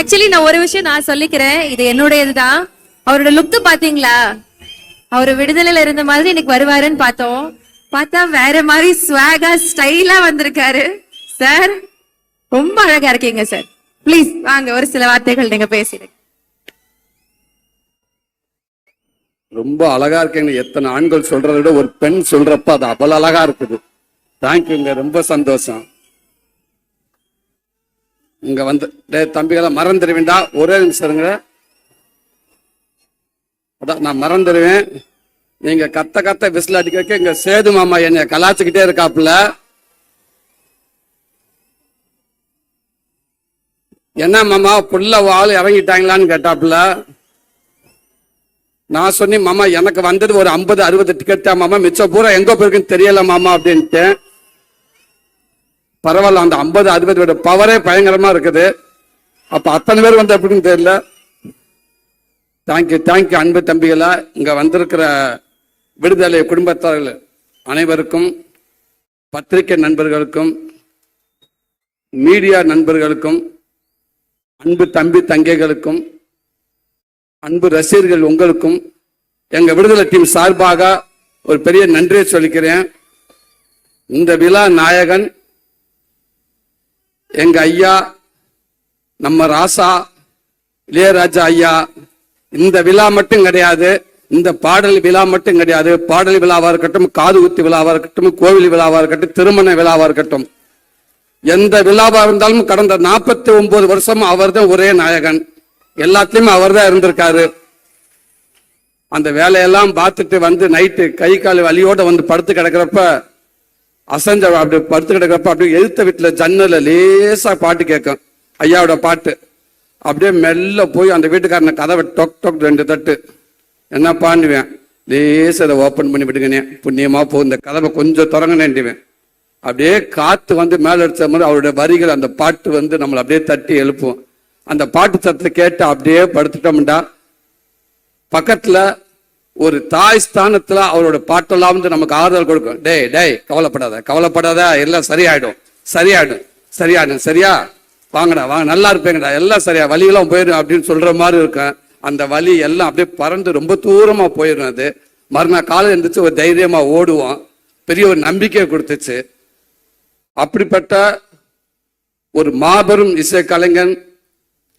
Actually நான் ஒரு விஷயம் நான் சொல்லிக்கிறேன், இது என்னுடையதுதான். அவரோட லுக் பாத்தீங்களா? அவர் விடுதலையில இருந்த மாதிரி இன்னைக்கு வருவாருன்னு பார்த்தோம். பார்த்தா வேற மாதிரி ஸ்வாகா ஸ்டைலா வந்திருக்காரு. சார் ரொம்ப அழகா இருக்கீங்க சார். ப்ளீஸ் வாங்க, ஒரு சில வார்த்தைகள் நீங்க பேசிடுங்க. ரொம்ப அழகா இருக்கீங்க. எத்தனை ஆண்கள் சொல்றதை விட ஒரு பெண் சொல்றப்ப அது அவ்வளவு அழகா இருக்குது. தேங்க்யூங்க, ரொம்ப சந்தோஷம். இங்க வந்து தம்பிகளை மறந்துடுவேண்டா, ஒரே நிமிஷம் இருங்க. அதான் நான் மறந்துடுவேன். நீங்க கத்த விசில் அடிக்க இங்க சேது மாமா என்னை கலாச்சுக்கிட்டே இருக்காப்புல. என்ன மாமா புள்ள ஆள் இறங்கிட்டாங்களான்னு கேட்டாப்புல. நான் சொன்னேன், மாமா எனக்கு வந்தது ஒரு 50-60 டிக்கெட் தான் மாமா, மிச்சம் பூரா எங்க போயிருக்குன்னு தெரியல மாமா அப்படின்ட்டு. பரவாயில்ல, அந்த 50-60 பவரே பயங்கரமா இருக்குது. அப்ப அத்தனை பேர் வந்து எப்படின்னு தெரியல. தேங்க்யூ அன்பு தம்பிகளா. இங்க வந்திருக்கிற விடுதலை குடும்பத்தார்கள் அனைவருக்கும், பத்திரிகை நண்பர்களுக்கும், மீடியா நண்பர்களுக்கும், அன்பு தம்பி தங்கைகளுக்கும், அன்பு ரசிகர்கள் உங்களுக்கும் எங்க விடுதலை டீம் சார்பாக ஒரு பெரிய நன்றியை சொல்லிக்கிறேன். இந்த விழா நாயகன் எங்க ஐயா, நம்ம ராசா இளையராஜா ஐயா. இந்த விழா மட்டும் கிடையாது, இந்த பாடல் விழா மட்டும் கிடையாது. பாடல் விழாவா இருக்கட்டும், காது குத்து விழாவா இருக்கட்டும், கோவில் விழாவா இருக்கட்டும், திருமண விழாவா இருக்கட்டும், எந்த விழாவா இருந்தாலும் கடந்த 49 வருஷம் அவர் தான் ஒரே நாயகன். எல்லாத்துலயும் அவர் தான் இருந்திருக்காரு. அந்த வேலையெல்லாம் பார்த்துட்டு வந்து நைட்டு கை கால் வலியோட வந்து படுத்து கிடக்கிறப்ப, அசஞ்ச அப்படி படுத்து கிடக்கிறப்ப அப்படியே எழுத்த வீட்டுல ஜன்னல லேசா பாட்டு கேட்கும், ஐயாவோட பாட்டு. அப்படியே மெல்ல போய் அந்த வீட்டுக்காரன கதவை டொக் டொக் 2 தட்டு. என்ன பாண்டுவேன், லேசா அதை ஓப்பன் பண்ணி விடுங்கனே, புண்ணியமா போ, இந்த கதவை கொஞ்சம் திறங்கனேன்டுவேன். அப்படியே காத்து வந்து மேல அடிச்ச மாதிரி அவருடைய வரிகள், அந்த பாட்டு வந்து நம்மளை அப்படியே தட்டி எழுப்பும். அந்த பாட்டு சத்தத்தை கேட்டு அப்படியே படுத்துட்டோம்டா, பக்கத்துல ஒரு தாய் ஸ்தானத்துல அவரோட பாட்டெல்லாம் வந்து நமக்கு ஆறுதல் கொடுக்கும். டேய் கவலைப்படாத, எல்லாம் சரியாயிடும், சரியா வாங்கடா, வாங்க, நல்லா இருப்பேங்கடா, எல்லாம் சரியா, வலியெல்லாம் போயிடும் அப்படின்னு சொல்ற மாதிரி இருக்கும். அந்த வலி எல்லாம் அப்படியே பறந்து ரொம்ப தூரமா போயிடும். அது மறுநாள் காலையில் இருந்துச்சு ஒரு தைரியமா ஓடுவோம். பெரிய ஒரு நம்பிக்கையை கொடுத்துச்சு. அப்படிப்பட்ட ஒரு மாபெரும் இசை கலைஞன்,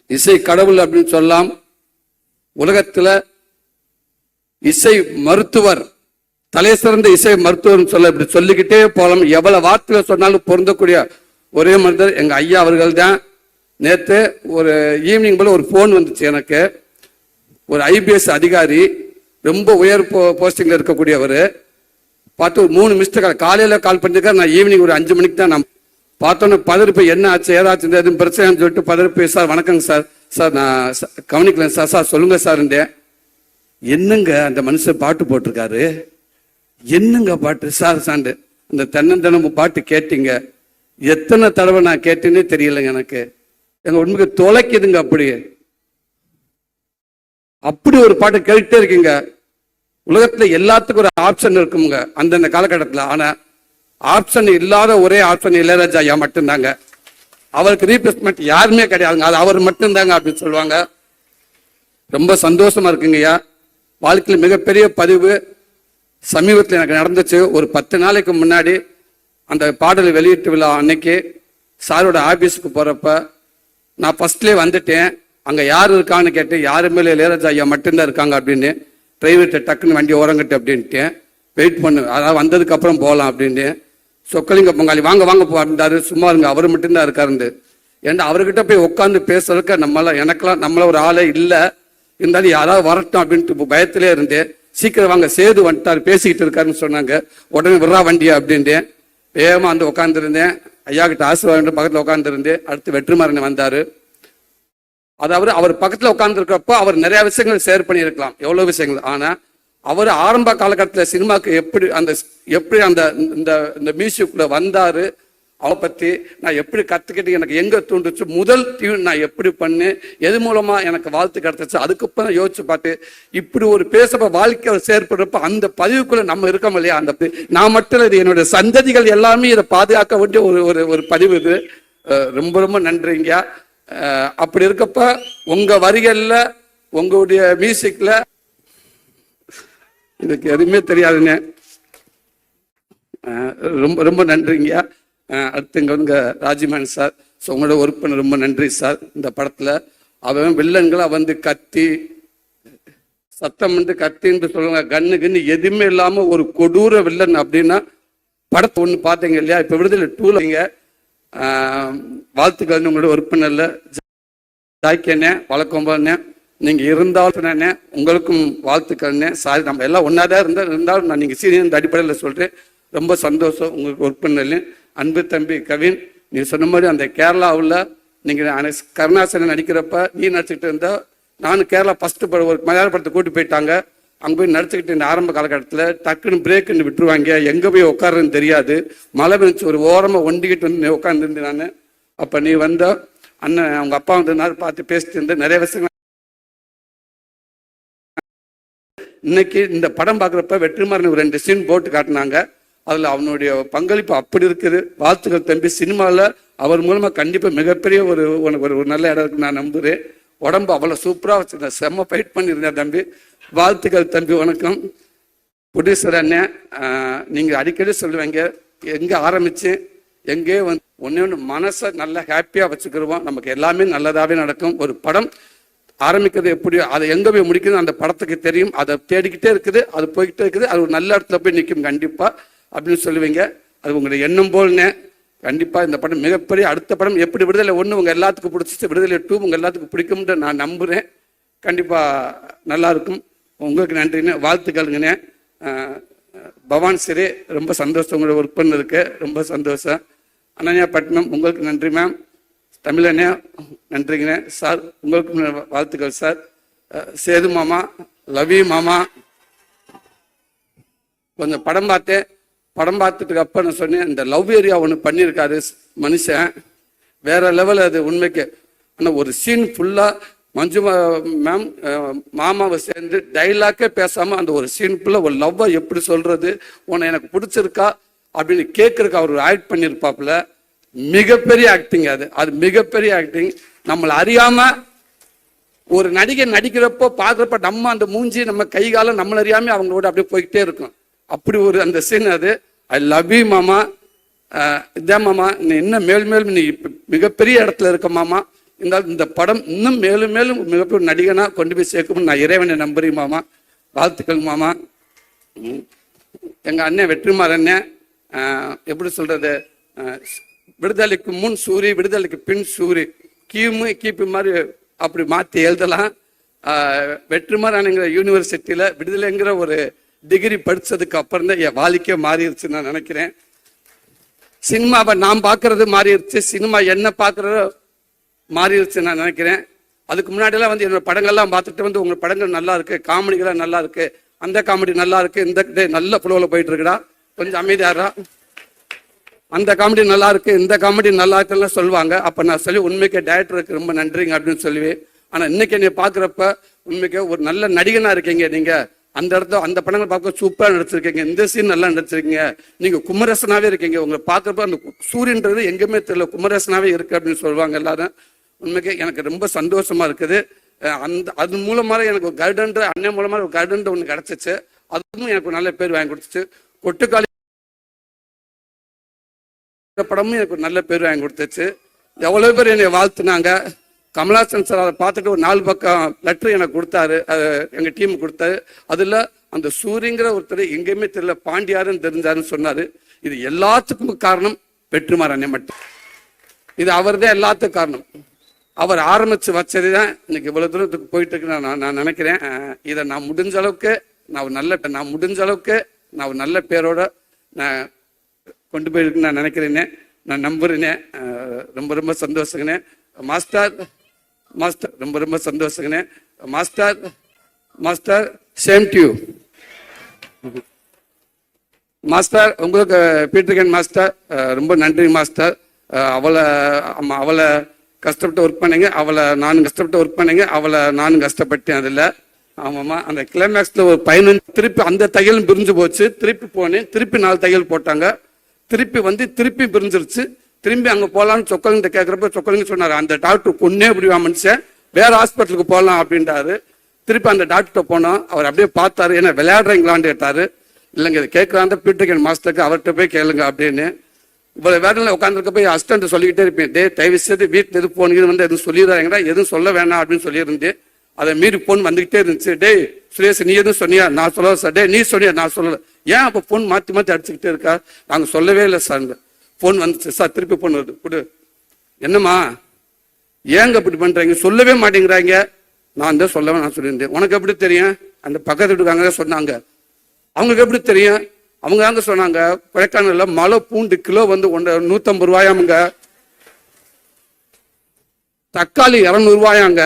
இசை கடவுள் அப்படின்னு சொல்லலாம். உலகத்துல இசை மருத்துவர், தலை சிறந்த இசை மருத்துவர் சொல்ல இப்படி சொல்லிக்கிட்டே போகலாம். எவ்வளவு வார்த்தைகளை சொன்னாலும் பொருந்தக்கூடிய ஒரே மனிதர் எங்க ஐயா அவர்கள் தான். நேற்று ஒரு ஈவினிங் போல ஒரு போன் வந்துச்சு எனக்கு. ஒரு IPS அதிகாரி, ரொம்ப உயர் போஸ்டிங்ல இருக்கக்கூடியவர். பார்த்து ஒரு 3 மிஸ்டேக் காலையில கால் பண்ணிருக்காரு. நான் ஈவினிங் ஒரு 5 மணிக்கு தான் நான் பார்த்தோன்னு பதறிப்பு, என்ன ஆச்சு ஏதாச்சும் எதுவும் பிரச்சனைன்னு சொல்லிட்டு பதறிப்பு, சார் வணக்கங்க சார் நான் கவனிக்கலங்க சார் சொல்லுங்க சார். என்னங்க அந்த மனுஷன் பாட்டு போட்டிருக்காரு, என்னங்க பாட்டு சார் சாண்டு, அந்த தென்னந்தனமும் பாட்டு கேட்டீங்க, எத்தனை தடவை நான் கேட்டேன்னே தெரியலைங்க எனக்கு. எங்க உண்மைக்கு தொலைக்குதுங்க. அப்படி ஒரு பாட்டு கேட்டுட்டே இருக்கீங்க. உலகத்துல எல்லாத்துக்கும் ஒரு ஆப்ஷன் இருக்குங்க அந்தந்த காலகட்டத்தில். ஆனா ஆப்ஷன் இல்லாத ஒரே ஆப்ஷன் இளையராஜா ஐயா மட்டும்தாங்க. அவருக்கு ரீப்ளேஸ்மெண்ட் யாருமே கிடையாதுங்க, அது அவர் மட்டும்தாங்க அப்படின்னு சொல்லுவாங்க. ரொம்ப சந்தோஷமா இருக்குங்க ஐயா. வாழ்க்கையில் மிகப்பெரிய பதிவு சமீபத்தில் எனக்கு நடந்துச்சு. ஒரு 10 நாளைக்கு முன்னாடி அந்த பாடல் வெளியீட்டு விழா அன்னைக்கு சாரோட ஆபீஸுக்கு போறப்ப நான் ஃபர்ஸ்ட்லேயே வந்துட்டேன். அங்க யார் இருக்கான்னு கேட்டு, யாருமே இளையராஜா ஐயா மட்டும்தான் இருக்காங்க அப்படின்னு. டிரைவர்கிட்ட டக்குன்னு வண்டி ஓரங்கட்டு அப்படின்ட்டு வெயிட் பண்ணு, அதாவது வந்ததுக்கு அப்புறம் போகலாம் அப்படின்னு. சொக்கலிங்க பொங்காளி வாங்க போறாரு, சும்மா இருங்க அவர் மட்டும்தான் இருக்காரு. ஏன்னா அவர்கிட்ட போய் உட்காந்து பேசுறதுக்கு நம்மள ஒரு ஆளே இல்லை. இருந்தாலும் யாராவது வரட்டும் அப்படின்ட்டு பயத்திலே இருந்தேன். சீக்கிரம் வாங்க, சேது வந்துட்டாரு, பேசிக்கிட்டு இருக்காருன்னு சொன்னாங்க. உடனே விடுறா வண்டியா அப்படின்ட்டு வேகமா வந்து உட்காந்துருந்தேன். ஐயா கிட்ட ஆசீர்வாதம் பக்கத்துல உட்காந்துருந்தேன். அடுத்து வெற்றிமாறன் வந்தாரு. அதாவது அவர் பக்கத்துல உட்கார்ந்து இருக்கிறப்போ அவர் நிறைய விஷயங்கள் ஷேர் பண்ணியிருக்கலாம், எவ்வளவு விஷயங்கள். ஆனா அவர் ஆரம்ப காலகட்டத்தில் சினிமாக்கு எப்படி அந்த மியூசிக்குள்ள வந்தாரு, அவ பத்தி நான் எப்படி கத்துக்கிட்டு, எனக்கு எங்க தூண்டுச்சு, முதல் டியூன் நான் எப்படி பண்ணேன், எது மூலமா எனக்கு வாழ்த்து கிடைச்சிச்சு, அதுக்கப்புறம் யோசிச்சு பார்த்து இப்படி ஒரு பேசப்ப வாழ்க்கை செயற்படுறப்ப அந்த பதிவுக்குள்ள நம்ம இருக்கோம் இல்லையா. அந்த நான் மட்டும் இது என்னுடைய சந்ததிகள் எல்லாமே இதை பாதுகாக்க வேண்டிய ஒரு பதிவு இது. ரொம்ப ரொம்ப நன்றிங்க. அப்படி இருக்கப்ப உங்க வரிகள்ல உங்களுடைய மியூசிக்ல இதுக்கு எதுவுமே தெரியாதுங்க. ரொம்ப ரொம்ப நன்றிங்க. அடுத்து இங்க வந்து ராஜிமன் சார், ஸோ உங்களோட ஒர்க் பண்ண ரொம்ப நன்றி சார். இந்த படத்துல அவன் வில்லன்களை வந்து கத்தி சத்தம் வந்து கத்தின்னு சொல்லுவாங்க, கண்ணு கண்ணு எதுவுமே இல்லாம ஒரு கொடூர வில்லன் அப்படின்னா படத்தை ஒன்று பார்த்தீங்க இல்லையா? இப்போ விடுதலை 2ல வாழ்த்துக்கள் உங்களோட ஒர்க் பண்ணல ஜாய்க்கண்ணே, வழக்கம்பண்ணே, நீங்க இருந்தாலும் உங்களுக்கும் வாழ்த்துக்கள்னே. சாரி, நம்ம எல்லாம் ஒன்னாதான் இருந்தாலும் நான் நீங்க சீனியர் அடிப்படையில் சொல்றேன். ரொம்ப சந்தோஷம் உங்களுக்கு ஒர்க் பண்ணல. அன்பு தம்பி கவின், நீ சொன்ன மாதிரி அந்த கேரளாவில் நீங்க கருணாசனை நடிக்கிறப்ப நீ நடிச்சுக்கிட்டு இருந்தா, நானும் கேரளா ஃபர்ஸ்ட் ஒரு மலையாள படத்தை கூட்டி போயிட்டாங்க. அங்கே போய் நடிச்சுக்கிட்டு இந்த ஆரம்ப காலகட்டத்தில் டக்குன்னு பிரேக்குன்னு விட்டுருவாங்க, எங்கே போய் உட்காருன்னு தெரியாது. மழை பெஞ்சு ஒரு ஓரமாக ஒண்டிக்கிட்டு வந்து உட்காந்துருந்து நான். அப்போ நீ வந்த அண்ணன் அவங்க அப்பா வந்து பார்த்து பேசிட்டு இருந்த நிறைய விஷயங்கள். இன்னைக்கு இந்த படம் பார்க்குறப்ப வெற்றிமாறன் ஒரு 2 சீன் போட்டு காட்டினாங்க. அதில் அவனுடைய பங்களிப்பு அப்படி இருக்குது. வாழ்த்துக்கள் தம்பி. சினிமாவில் அவர் மூலமாக கண்டிப்பாக மிகப்பெரிய ஒரு நல்ல இடம் இருக்கு நான் நம்புகிறேன். உடம்பு அவ்வளோ சூப்பராக வச்சுருந்த செம்ம ஃபைட் பண்ணியிருந்தேன் தம்பி. வாழ்த்துக்கள் தம்பி. வணக்கம் புடீஸ்வர அண்ணன். நீங்கள் அடிக்கடி சொல்லுவீங்க, எங்கே ஆரம்பித்து எங்கே வந்து ஒன்று மனசை நல்லா ஹாப்பியாக வச்சுக்கிடுவோம், நமக்கு எல்லாமே நல்லதாகவே நடக்கும். ஒரு படம் ஆரம்பிக்கிறது எப்படியோ அதை எங்கே போய் முடிக்கிறது அந்த படத்துக்கு தெரியும். அதை தேடிக்கிட்டே இருக்குது, அது போய்கிட்டே இருக்குது, அது ஒரு நல்ல இடத்துல போய் நிற்கும் கண்டிப்பாக அப்படின்னு சொல்லுவீங்க. அது உங்களுடைய எண்ணம் போல்னே. கண்டிப்பாக இந்த படம் மிகப்பெரிய அடுத்த படம் எப்படி விடுதலை 1 உங்கள் எல்லாத்துக்கும் பிடிச்சிச்சு, விடுதலை 2 உங்கள் எல்லாத்துக்கும் பிடிக்கும்னு நான் நம்புகிறேன். கண்டிப்பாக நல்லா இருக்கும். உங்களுக்கு நன்றிண்ணே, வாழ்த்துக்கள்ங்கண்ணே. பவான் சிறே, ரொம்ப சந்தோஷம் உங்களோட ஒர்க் பண்ணதுக்கு, ரொம்ப சந்தோஷம். அனன்யா பட்னம், உங்களுக்கு நன்றி மேம். தமிழனே நன்றிங்கண்ணே. சார் உங்களுக்கு வாழ்த்துக்கள் சார். சேது மாமா, லவி மாமா, கொஞ்சம் படம் பார்த்தேன். படம் பார்த்துட்டு அப்ப நான் சொன்னேன், இந்த லவ் ஏரியா ஒன்று பண்ணியிருக்காரு மனுஷன், வேற லெவல் அது உண்மைக்கு. ஆனால் ஒரு சீன் ஃபுல்லாக மஞ்சு மேம் மாமாவை சேர்ந்து டைலாக்கே பேசாமல் அந்த ஒரு சீன் ஃபுல்லாக ஒரு லவ்வை எப்படி சொல்றது, உன்னை எனக்கு பிடிச்சிருக்கா அப்படின்னு கேட்கறக்கு அவர் ஆக்ட் பண்ணியிருப்பாப்புல. மிகப்பெரிய ஆக்டிங் அது மிகப்பெரிய ஆக்டிங். நம்மளை அறியாம ஒரு நடிகை நடிக்கிறப்போ பார்க்குறப்ப நம்ம அந்த மூஞ்சி நம்ம கை காலம் நம்மள அறியாம அவங்களோட அப்படியே போய்கிட்டே இருக்கும். அப்படி ஒரு அந்த சீன் அது. ஐ லவ் யூ மாமா. இதான் மாமா, நீ இன்னும் மேலும் மேலும் நீ மிகப்பெரிய இடத்துல இருக்க மாமா. இந்த படம் இன்னும் மேலும் மேலும் மிகப்பெரிய நடிகனா கொண்டு போய் சேர்க்கும் நான் இறைவனை நம்புறேன் மாமா. வாழ்த்துக்கள் மாமா. எங்க அண்ணன் வெற்றிமாறன் அண்ணன், எப்படி சொல்றது, விடுதலைக்கு முன் சூரி, விடுதலைக்கு பின் சூரி, கீப்பு மாதிரி அப்படி மாற்றி எழுதலாம். வெற்றிமாறன்ங்கிற யூனிவர்சிட்டியில விடுதலைங்கிற ஒரு டிகிரி படிச்சதுக்கு அப்புறம் தான் என் வாழ்க்கையே மாறிடுச்சு நான் நினைக்கிறேன். சினிமாவை நான் பார்க்கறது மாறிடுச்சு, சினிமா என்ன பார்க்கறது மாறிடுச்சு நான் நினைக்கிறேன். அதுக்கு முன்னாடியெல்லாம் வந்து என்னோட படங்கள்லாம் பார்த்துட்டு வந்து உங்க படங்கள் நல்லா இருக்கு, காமெடிகள்லாம் நல்லா இருக்கு, அந்த காமெடி நல்லா இருக்கு, இந்த நல்ல புலவில் போயிட்டு இருக்குடா, கொஞ்சம் அமைதியாரா, அந்த காமெடி நல்லா இருக்கு, இந்த காமெடி நல்லா இருக்குன்னு சொல்லுவாங்க. அப்ப நான் சொல்லி உண்மைக்கே டைரக்டருக்கு ரொம்ப நன்றிங்க அப்படின்னு சொல்லுவேன். ஆனா இன்னைக்கு என்னை பாக்குறப்ப உண்மைக்கே ஒரு நல்ல நடிகனா இருக்கீங்க நீங்க. அந்த இடத்துல அந்த படங்கள் பார்க்க சூப்பரா நடிச்சிருக்கீங்க, இந்த சீன் நல்லா நடிச்சிருக்கீங்க, நீங்க குமரசனாவே இருக்கீங்க. உங்களை பார்க்கறப்ப அந்த சூரியன்றது எங்குமே தெரியல, குமரசனாவே இருக்கு அப்படின்னு சொல்லுவாங்க எல்லாரும். உண்மைக்கே எனக்கு ரொம்ப சந்தோஷமா இருக்குது. அது மூலமாக எனக்கு ஒரு கைடன்ற அண்ணன் மூலமாக ஒரு கைடன்ற ஒன்று கிடைச்சிச்சு. அதுவும் எனக்கு நல்ல பேர் வாங்கி கொடுத்துச்சு. கொட்டுக்காளி படமும் எனக்கு நல்ல பேர் வாங்கி கொடுத்துச்சு. எவ்வளவு பேர் என்னை வாழ்த்துனாங்க. கமலாசன் சார் அதை பார்த்துட்டு ஒரு 4 பக்கம் லெட்டர் எனக்கு கொடுத்தாரு, எங்க டீம் கொடுத்தாரு. அதுல அந்த சூரியங்கிற ஒருத்தர் எங்கேயுமே தெரியல, பாண்டியாருன்னு தெரிஞ்சாருன்னு சொன்னாரு. இது எல்லாத்துக்கும் காரணம் வெற்றிமாறன் மட்டும். இது அவர் தான் எல்லாத்துக்கும் காரணம். அவர் ஆரம்பிச்சு வச்சதுதான் இன்னைக்கு இவ்வளவு தூரத்துக்கு போயிட்டு இருக்கு நான் நினைக்கிறேன். இதை நான் முடிஞ்ச அளவுக்கு நான் ஒரு நல்ல பேரோட நான் கொண்டு போயிருக்கு நான் நினைக்கிறேனே, நான் நம்புறேனே. ரொம்ப ரொம்ப சந்தோஷங்கண்ணே. மாஸ்டர் ரொம்ப ரொம்ப சந்தோஷங்கண்ணே. Master same to you master. உங்களுக்கு பீட்டர்கன் மாஸ்டர் ரொம்ப நன்றி மாஸ்டர். அவளை கஷ்டப்பட்டு ஒர்க் பண்ணீங்க, நானும் கஷ்டப்பட்டு ஒர்க் பண்ணீங்க, நானும் கஷ்டப்பட்டேன். அதில் ஆமாம்மா, அந்த கிளைமேக்ஸில் ஒரு 15 திருப்பி அந்த தையலும் பிரிஞ்சு போச்சு. திருப்பி போனேன், திருப்பி 4 தையல் போட்டாங்க, திருப்பி பிரிஞ்சிருச்சு. திரும்பி அங்க போகலான்னு சொக்கலிங்கிட்ட கேட்கறப்ப சொக்கலிங்க சொன்னாரு, அந்த டாக்டர் கொன்னே அப்படிவா மனுஷன், வேற ஹாஸ்பிட்டலுக்கு போகலாம் அப்படின்றாரு. திருப்பி அந்த டாக்டர்கிட்ட போனோம். அவர் அப்படியே பார்த்தாரு, என்ன விளையாடுறீங்களான்னு கேட்டாரு. இல்லைங்க இது கேட்கலான் பீட்டர்கன் மாஸ்டருக்கு அவர்கிட்ட போய் கேளுங்க அப்படின்னு. இவ்வளவு வேலையில் உட்காந்துருக்க போய் அசிஸ்டன்ட் சொல்லிக்கிட்டே இருப்பேன், டே தயவு செய்து வீட்டில் எது போன் இது வந்து எதுவும் சொல்லிடுறாங்கடா, எதுவும் சொல்ல வேணாம் அப்படின்னு சொல்லியிருந்தேன். அதை மீறி போன் வந்துகிட்டே இருந்துச்சு. டே சுரேஷ் நீ எதுவும் சொன்னியா? நான் சொல்லல சார். டே நீ சொன்னியா? நான் சொல்லல. ஏன் அப்போ போன் மாற்றி மாற்றி அடிச்சுக்கிட்டே இருக்கா? நாங்கள் சொல்லவே இல்லை சார். போன் வந்துச்சு சார், திருப்பி போன் வருது, கொடு. என்னம்மா ஏங்க இப்படி பண்றீங்க? சொல்லவே மாட்டேங்கிறாங்க. நான் தான் சொல்லவே நான் சொல்லியிருந்தேன். உனக்கு எப்படி தெரியும்? அந்த பக்கத்து வீட்டுக்காங்க தான் சொன்னாங்க. அவங்களுக்கு எப்படி தெரியும்? அவங்க தாங்க சொன்னாங்க, கொடைக்கானல்ல மலை பூண்டு கிலோ வந்து 150 ரூபாயாமுங்க, தக்காளி 200 ரூபாயாங்க,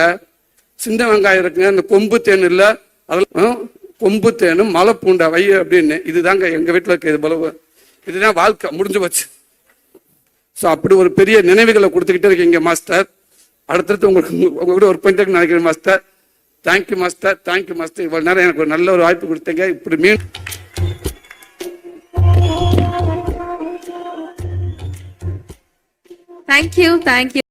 சின்ன வெங்காயம் இருக்குங்க, இந்த கொம்பு தேன் இல்ல அதெல்லாம் கொம்பு தேனும் மலை பூண்டை வை அப்படின்னு. இதுதாங்க எங்க வீட்டுல இருக்க இது பலவு. இதுதான் வாழ்க்கை, முடிஞ்சு வச்சு. ஸோ அப்படி ஒரு பெரிய நினைவுகளை கொடுத்துக்கிட்டே இருக்கீங்க மாஸ்டர். அடுத்தடுத்து உங்க கூட ஒரு பண்ணிட்டு நினைக்கிறேன் master. Thank you master, thank you master. இவ்வளவு நேரம் எனக்கு ஒரு நல்ல ஒரு வாய்ப்பு கொடுத்தீங்க. இப்படி தேங்க்யூ.